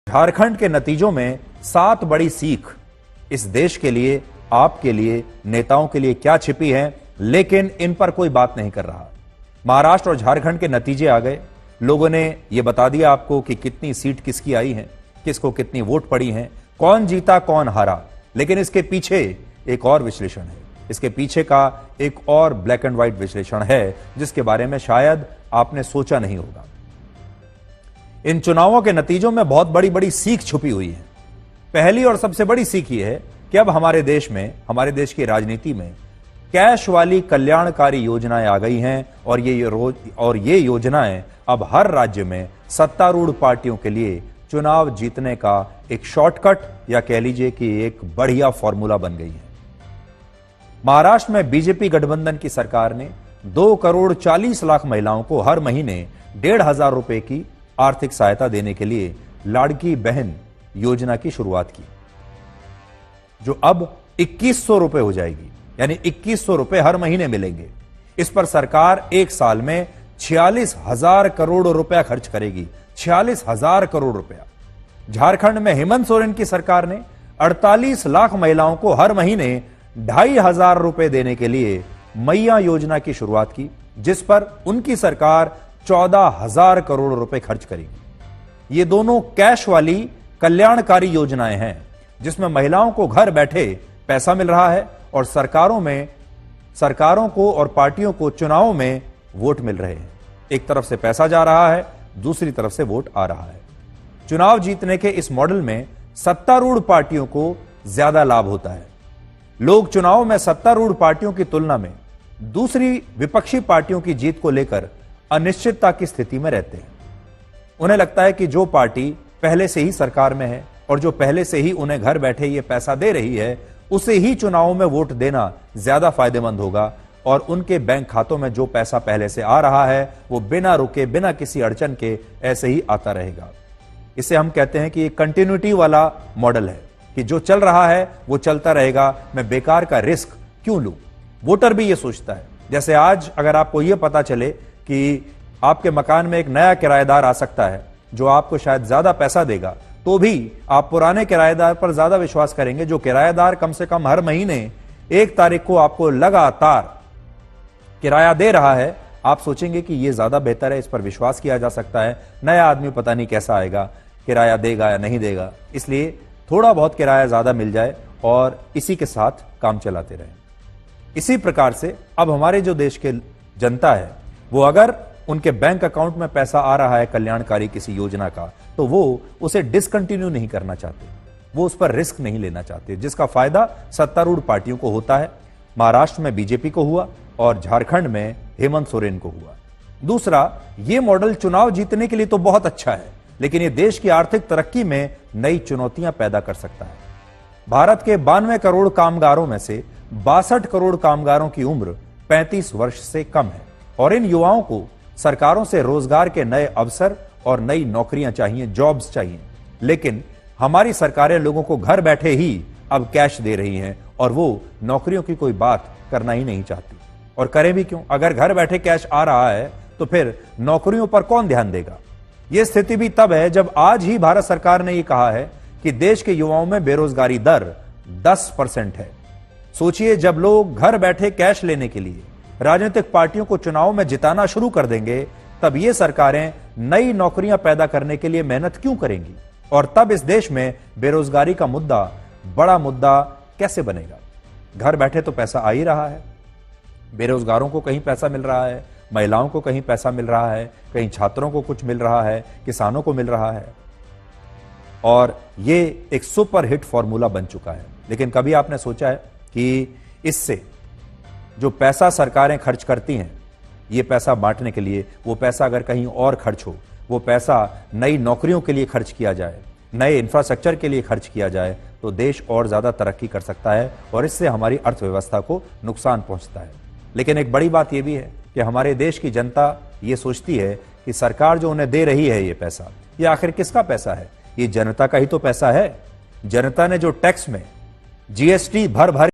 झारखंड के नतीजों में 7 बड़ी सीख इस देश के लिए, आपके लिए, नेताओं के लिए क्या छिपी है, लेकिन इन पर कोई बात नहीं कर रहा। महाराष्ट्र और झारखंड के नतीजे आ गए। लोगों ने यह बता दिया आपको कि कितनी सीट किसकी आई हैं, किसको कितनी वोट पड़ी हैं, कौन जीता कौन हारा। लेकिन इसके पीछे एक और विश्लेषण है, इसके पीछे का एक और ब्लैक एंड व्हाइट विश्लेषण है जिसके बारे में शायद आपने सोचा नहीं होगा। इन चुनावों के नतीजों में बहुत बड़ी बड़ी सीख छुपी हुई है। पहली और सबसे बड़ी सीख यह है कि अब हमारे देश में, हमारे देश की राजनीति में कैश वाली कल्याणकारी योजनाएं आ गई हैं और ये योजनाएं अब हर राज्य में सत्तारूढ़ पार्टियों के लिए चुनाव जीतने का एक शॉर्टकट या कह लीजिए कि एक बढ़िया फॉर्मूला बन गई है। महाराष्ट्र में बीजेपी गठबंधन की सरकार ने 2,40,00,000 महिलाओं को हर महीने 1,500 रुपए की आर्थिक सहायता देने के लिए लाड़की बहन योजना की शुरुआत की, जो अब 2,100 रुपए हो जाएगी, यानी 2,100 रुपए हर महीने मिलेंगे। इस पर सरकार एक साल में 46,000 करोड़ रुपया खर्च करेगी। 46,000 करोड़ रुपया। झारखंड में हेमंत सोरेन की सरकार ने 48 लाख महिलाओं को हर महीने 2,500 रुपए देने के लिए मैया योजना की शुरुआत की, जिस पर उनकी सरकार 14,000 करोड़ रुपए खर्च करेगी। ये दोनों कैश वाली कल्याणकारी योजनाएं हैं जिसमें महिलाओं को घर बैठे पैसा मिल रहा है और सरकारों को और पार्टियों को चुनावों में वोट मिल रहे हैं। एक तरफ से पैसा जा रहा है, दूसरी तरफ से वोट आ रहा है। चुनाव जीतने के इस मॉडल में सत्तारूढ़ पार्टियों को ज्यादा लाभ होता है। लोग चुनाव में सत्तारूढ़ पार्टियों की तुलना में दूसरी विपक्षी पार्टियों की जीत को लेकर अनिश्चितता की स्थिति में रहते हैं। उन्हें लगता है कि जो पार्टी पहले से ही सरकार में है और जो पहले से ही उन्हें घर बैठे ये पैसा दे रही है, उसे ही चुनावों में वोट देना ज्यादा फायदेमंद होगा और उनके बैंक खातों में जो पैसा पहले से आ रहा है वो बिना रुके, बिना किसी अड़चन के ऐसे ही आता रहेगा। इसे हम कहते हैं कि ये कंटिन्यूटी वाला मॉडल है कि जो चल रहा है वो चलता रहेगा, मैं बेकार का रिस्क क्यों लूं। वोटर भी ये सोचता है। जैसे आज अगर आपको ये पता चले कि आपके मकान में एक नया किराएदार आ सकता है जो आपको शायद ज्यादा पैसा देगा, तो भी आप पुराने किराएदार पर ज्यादा विश्वास करेंगे जो किराएदार कम से कम हर महीने 1 तारीख को आपको लगातार किराया दे रहा है। आप सोचेंगे कि यह ज्यादा बेहतर है, इस पर विश्वास किया जा सकता है। नया आदमी पता नहीं कैसा आएगा, किराया देगा या नहीं देगा, इसलिए थोड़ा बहुत किराया ज्यादा मिल जाए और इसी के साथ काम चलाते रहें। इसी प्रकार से अब हमारे जो देश के जनता है वो अगर उनके बैंक अकाउंट में पैसा आ रहा है कल्याणकारी किसी योजना का, तो वो उसे डिसकंटिन्यू नहीं करना चाहते, वो उस पर रिस्क नहीं लेना चाहते, जिसका फायदा सत्तारूढ़ पार्टियों को होता है। महाराष्ट्र में बीजेपी को हुआ और झारखंड में हेमंत सोरेन को हुआ। दूसरा, ये मॉडल चुनाव जीतने के लिए तो बहुत अच्छा है, लेकिन ये देश की आर्थिक तरक्की में नई चुनौतियां पैदा कर सकता है। भारत के 92 करोड़ कामगारों में से 62 करोड़ कामगारों की उम्र 35 वर्ष से कम है और इन युवाओं को सरकारों से रोजगार के नए अवसर और नई नौकरियां चाहिए, जॉब्स चाहिए। लेकिन हमारी सरकारें लोगों को घर बैठे ही अब कैश दे रही हैं और वो नौकरियों की कोई बात करना ही नहीं चाहती। और करें भी क्यों? अगर घर बैठे कैश आ रहा है तो फिर नौकरियों पर कौन ध्यान देगा? यह स्थिति भी तब है जब आज ही भारत सरकार ने यह कहा है कि देश के युवाओं में बेरोजगारी दर 10% है। सोचिए, जब लोग घर बैठे कैश लेने के लिए राजनीतिक पार्टियों को चुनाव में जिताना शुरू कर देंगे, तब ये सरकारें नई नौकरियां पैदा करने के लिए मेहनत क्यों करेंगी? और तब इस देश में बेरोजगारी का मुद्दा बड़ा मुद्दा कैसे बनेगा? घर बैठे तो पैसा आ ही रहा है, बेरोजगारों को कहीं पैसा मिल रहा है, महिलाओं को कहीं पैसा मिल रहा है, कहीं छात्रों को कुछ मिल रहा है, किसानों को मिल रहा है और ये एक सुपर हिट फॉर्मूला बन चुका है। लेकिन कभी आपने सोचा है कि इससे जो पैसा सरकारें खर्च करती हैं, ये पैसा बांटने के लिए, वो पैसा अगर कहीं और खर्च हो, वो पैसा नई नौकरियों के लिए खर्च किया जाए, नए इंफ्रास्ट्रक्चर के लिए खर्च किया जाए, तो देश और ज्यादा तरक्की कर सकता है और इससे हमारी अर्थव्यवस्था को नुकसान पहुंचता है। लेकिन एक बड़ी बात यह भी है कि हमारे देश की जनता ये सोचती है कि सरकार जो उन्हें दे रही है ये पैसा, ये आखिर किसका पैसा है? ये जनता का ही तो पैसा है। जनता ने जो टैक्स में जीएसटी भर भर